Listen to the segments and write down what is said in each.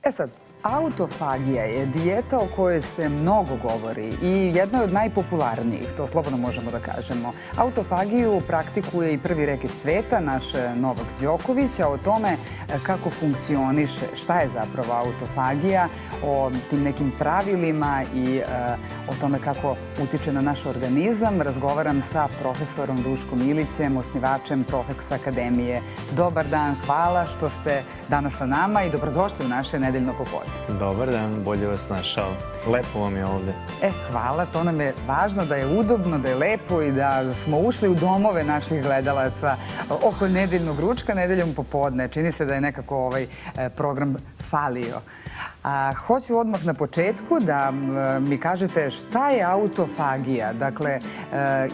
E sad, autofagija je dijeta o kojoj se mnogo govori i jedna je od najpopularnijih, to slobodno možemo da kažemo. Autofagiju praktikuje i prvi reket sveta, naš Novak Đoković, a o tome kako funkcioniše, šta je zapravo autofagija, o tim nekim pravilima i o tome kako utiče na naš organizam, razgovaram sa profesorom Duškom Ilićem, osnivačem Profeks Akademije. Dobar dan, hvala što ste danas sa nama i dobrodošli u naše nedeljno popodne. Dobar dan, bolje vas našao. Lepo vam je ovde. Hvala, to nam je važno, da je udobno, da je lepo i da smo ušli u domove naših gledalaca oko nedeljnog ručka, nedeljom popodne. Čini se da je nekako ovaj program falio. Hoću odmah na početku da mi kažete šta je autofagija, dakle,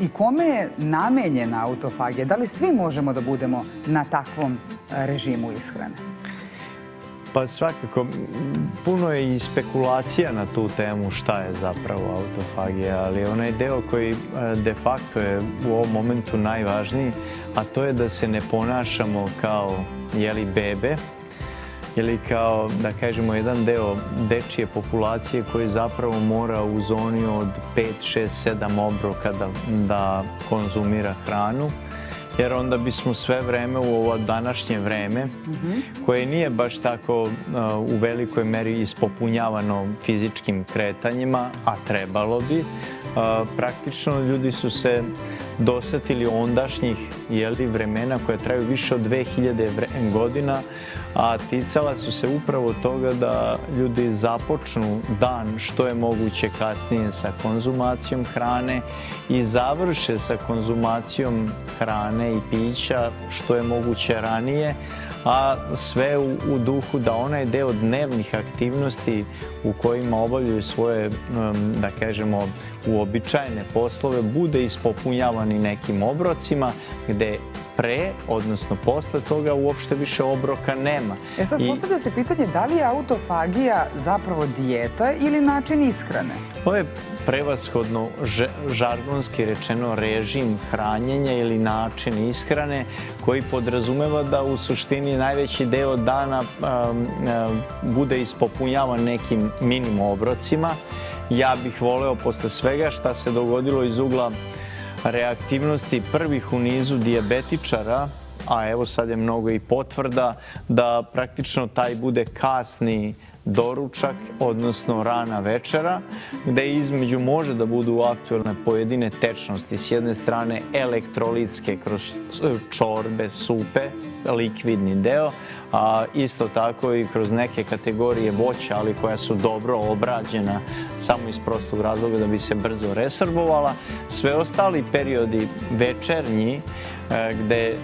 i kome je namenjena autofagija? Da li svi možemo da budemo na takvom režimu ishrane? Pa svakako, puno je i spekulacija na tu temu šta je zapravo autofagija, ali onaj deo koji de facto je u ovom momentu najvažniji, a to je da se ne ponašamo kao bebe, ili kao, da kažemo, jedan deo dečije populacije koji zapravo mora u zoni od 5, 6, 7 obroka da konzumira hranu. Jer onda bismo sve vreme u ovo današnje vreme, koje nije baš tako u velikoj meri ispopunjavano fizičkim kretanjima, a trebalo bi, praktično ljudi su se dosetili ondašnjih vremena koje traju više od 2000 godina, a ticala su se upravo toga da ljudi započnu dan što je moguće kasnije sa konzumacijom hrane i završe sa konzumacijom hrane i pića što je moguće ranije, a sve u duhu da onaj deo dnevnih aktivnosti u kojima obavljaju svoje, da kažemo, uobičajene poslove bude ispopunjavan i nekim obrocima gde pre, odnosno posle toga uopšte više obroka nema. Sad postavlja se pitanje da li je autofagija zapravo dijeta ili način ishrane? Ovo je prevashodno žargonski rečeno režim hranjenja ili način ishrane koji podrazumeva da u suštini najveći deo dana bude ispopunjavan nekim minim obrocima. Ja bih voleo posle svega šta se dogodilo iz ugla reaktivnosti prvih u nizu dijabetičara, a evo sad je mnogo i potvrda, da praktično taj bude kasni doručak, odnosno rana večera, gde između može da budu aktuelne pojedine tečnosti. S jedne strane elektrolitske kroz čorbe, supe, likvidni deo, a isto tako i kroz neke kategorije voća, ali koja su dobro obrađena samo iz prostog razloga da bi se brzo resorbovala. Sve ostali periodi večernji gde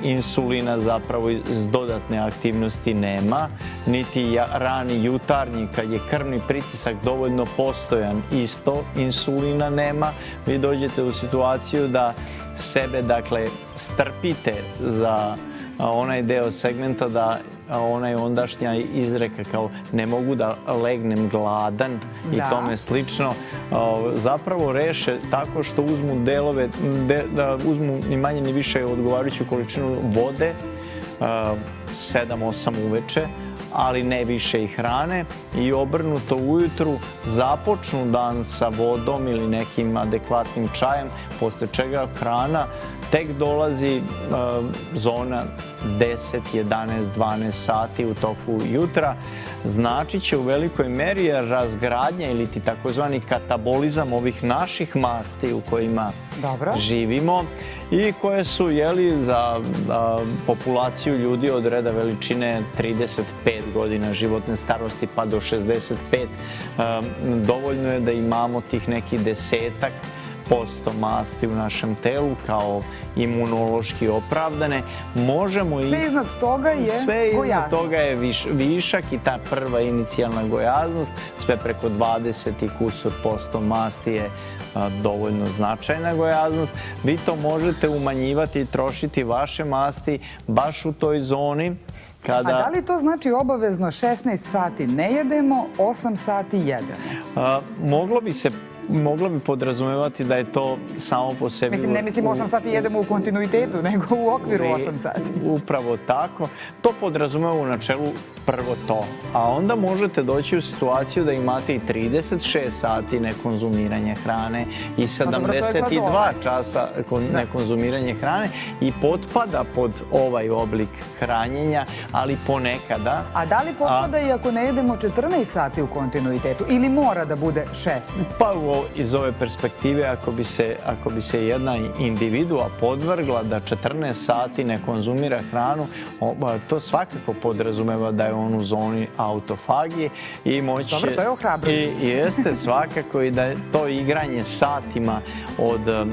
insulina zapravo iz dodatne aktivnosti nema, niti rani jutarnji kad je krvni pritisak dovoljno postojan, isto insulina nema. Vi dođete u situaciju da sebe, dakle, strpite za onaj deo segmenta da onaj ondašnja izreka kao ne mogu da legnem gladan i tome slično, zapravo reše tako što uzmu delove, da uzmu ni manje ni više odgovarajuću količinu vode, 7-8 uveče, ali ne više i hrane, i obrnuto ujutru započnu dan sa vodom ili nekim adekvatnim čajem, posle čega hrana tek dolazi zona 10, 11, 12 sati u toku jutra. Znači će u velikoj meri razgradnja ili ti takozvani katabolizam ovih naših masti u kojima živimo i koje su za populaciju ljudi od reda veličine 35 godina životne starosti pa do 65. Dovoljno je da imamo tih neki 10% masti u našem telu kao imunološki opravdane. Sve iznad toga je gojaznost. Sve iznad toga je višak i ta prva inicijalna gojaznost. Sve preko 20 i kusur % masti je dovoljno značajna gojaznost. Vi to možete umanjivati i trošiti vaše masti baš u toj zoni. A da li to znači obavezno 16 sati ne jedemo, 8 sati jedemo? Moglo bi se mogla bi podrazumevati da je to samo po sebi... Mislim, ne mislim 8 sati jedemo u kontinuitetu, nego u okviru 8 sati. Upravo tako. To podrazumeva u načelu prvo to. A onda možete doći u situaciju da imate i 36 sati nekonzumiranje hrane i 72 časa nekonzumiranje hrane i potpada pod ovaj oblik hranjenja, ali ponekada... A da li potpada i ako ne jedemo 14 sati u kontinuitetu ili mora da bude 16? Pa iz ove perspektive, ako bi se jedna individua podvrgla da 14 sati ne konzumira hranu, to svakako podrazumeva da je on u zoni autofagije i moći... Dobro, to je ohrabrujuće. I jeste svakako i da je to igranje satima od 12,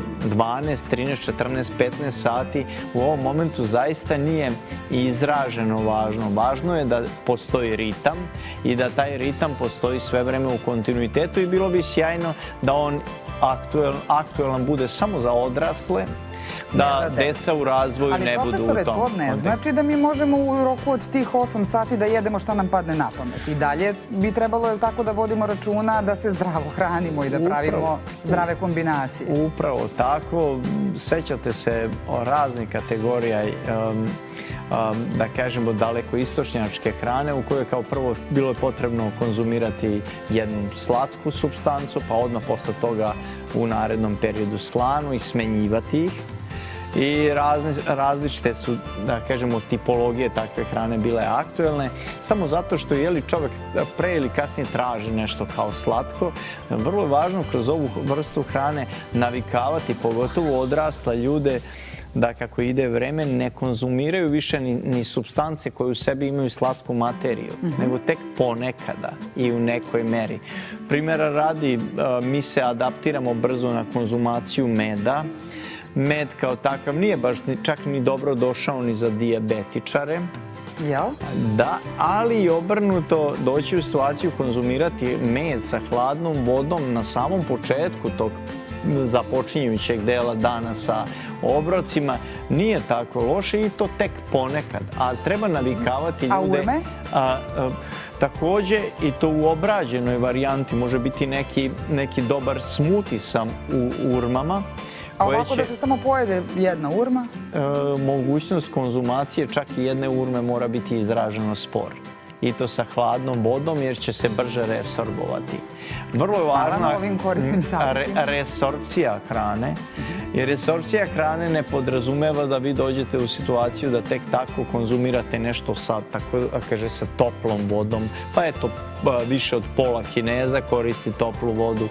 13, 14, 15 sati u ovom momentu zaista nije izraženo važno. Važno je da postoji ritam i da taj ritam postoji sve vreme u kontinuitetu i bilo bi sjajno da on aktualan bude samo za odrasle, da deca u razvoju ne budu u tom. Ali profesore, to ne znači da mi možemo u roku od tih 8 sati da jedemo šta nam padne na pamet. I dalje bi trebalo tako da vodimo računa da se zdravo hranimo i da pravimo zdrave kombinacije. Upravo tako. Sećate se raznih kategorija, da kažemo, daleko istočnjačke hrane u kojoj kao prvo bilo je potrebno konzumirati jednu slatku supstancu, pa odmah posle toga u narednom periodu slanu i smenjivati ih. I različite su, da kažemo, tipologije takve hrane bile aktuelne, samo zato što čovjek pre ili kasnije traži nešto kao slatko. Vrlo je važno kroz ovu vrstu hrane navikavati, pogotovo odrasle ljude, da kako ide vreme ne konzumiraju više ni supstance koje u sebi imaju slatku materiju, nego tek ponekada i u nekoj meri. Primjera radi, mi se adaptiramo brzo na konzumaciju meda. Med kao takav nije baš čak ni dobro došao ni za dijabetičare. Jel? Da, ali i obrnuto doći u situaciju konzumirati med sa hladnom vodom na samom početku tog započinjujućeg dela dana sa obrocima nije tako loše i to tek ponekad. A treba navikavati ljude... A urme? Takođe, i to u obrađenoj varijanti može biti neki dobar smuti sa urmama. A ovako da se samo pojede jedna urma? Mogućnost konzumacije čak i jedne urme mora biti izraženo spor. I to sa hladnom vodom jer će se brže resorbovati. Vrlo je važna resorpcija hrane. Jer resorpcija hrane ne podrazumeva da vi dođete u situaciju da tek tako konzumirate nešto sa, tako kaže, sa toplom vodom. Pa eto, više od pola Kineza koristi toplu vodu.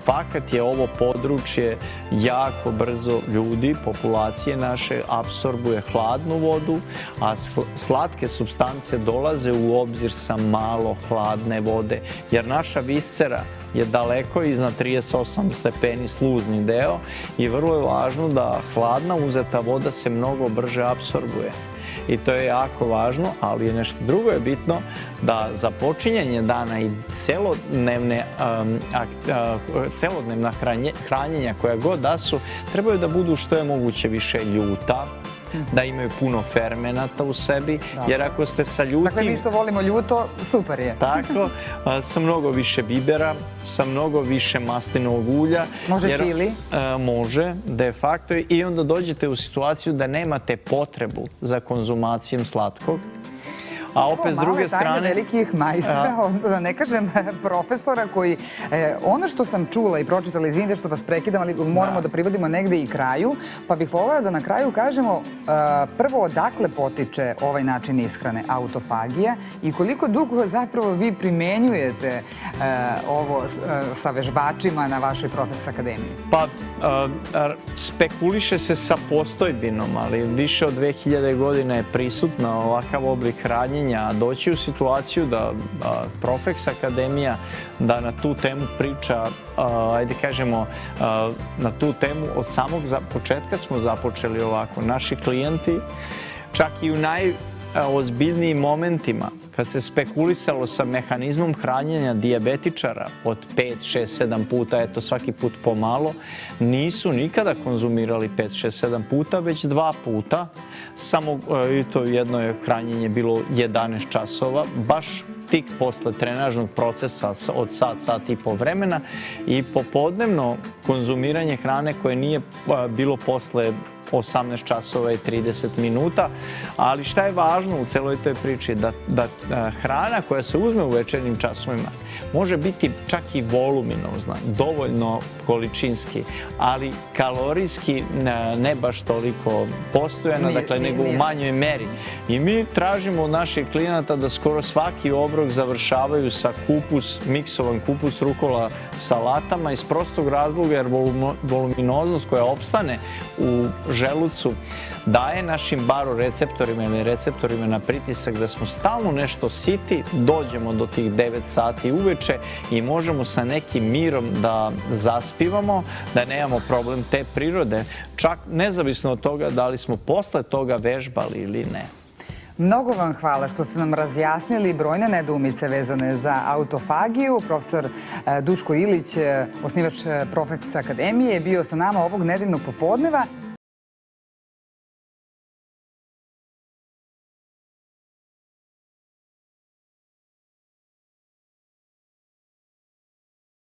Fakat je ovo područje jako brzo ljudi, populacije naše, apsorbuje hladnu vodu, a slatke supstance dolaze u obzir sa malo hladne vode. Jer naša viscera je daleko iznad 38 stepeni sluzni deo i vrlo je važno da hladna uzeta voda se mnogo brže apsorbuje. I to je jako važno, ali je nešto drugo je bitno da za počinjanje dana i celodnevna hranjenja koja god da su, trebaju da budu što je moguće više ljuta, da imaju puno fermenata u sebi, jer ako ste sa ljutim... Dakle, mi što volimo ljuto, super je. Tako, sa mnogo više bibera, sa mnogo više maslinovog ulja. Može čili? Može, de facto. I onda dođete u situaciju da nemate potrebu za konzumacijom slatkog. A opet s druge strane... Male tajne velikih majstora, da ne kažem profesora koji... Ono što sam čula i pročitala, izvinite što vas prekidam, ali moramo da privodimo negde i kraju, pa bih voljela da na kraju kažemo prvo odakle potiče ovaj način ishrane, autofagija, i koliko dugo zapravo vi primenjujete ovo sa vežbačima na vašoj Profeks akademiji? Pa, spekuliše se sa postojbinom, ali više od 2000 godina je prisutna ovakav oblik hranjenja. Doći u situaciju da Profeks akademija da na tu temu priča, ajde kažemo, na tu temu od samog početka smo započeli ovako. Naši klijenti, čak i u najozbiljnijim momentima, kad se spekulisalo sa mehanizmom hranjenja dijabetičara od 5, 6, 7 puta, eto svaki put pomalo, nisu nikada konzumirali 5, 6, 7 puta, već 2 puta. Samo, i to jedno je hranjenje bilo 11 časova, baš tik posle trenažnog procesa od sat i po vremena i popodnevno konzumiranje hrane koje nije bilo posle 18 časova i 30 minuta, ali šta je važno u celoj toj priči da hrana koja se uzme u večernjim časovima može biti čak i voluminozna, dovoljno količinski, ali kalorijski ne baš toliko postojana, nego u manjoj meri. I mi tražimo od naših klijenata da skoro svaki obrok završavaju sa miksovan kupus rukola salatama iz prostog razloga jer voluminoznost koja opstane u želucu daje našim baroreceptorima ili receptorima na pritisak da smo stalno nešto siti, dođemo do tih 9 sati uveče i možemo sa nekim mirom da zaspivamo, da nemamo problem te prirode, čak nezavisno od toga da li smo posle toga vežbali ili ne. Mnogo vam hvala što ste nam razjasnili brojne nedoumice vezane za autofagiju. Profesor Duško Ilić, osnivač Profeks Akademije, je bio sa nama ovog nedeljnog popodneva.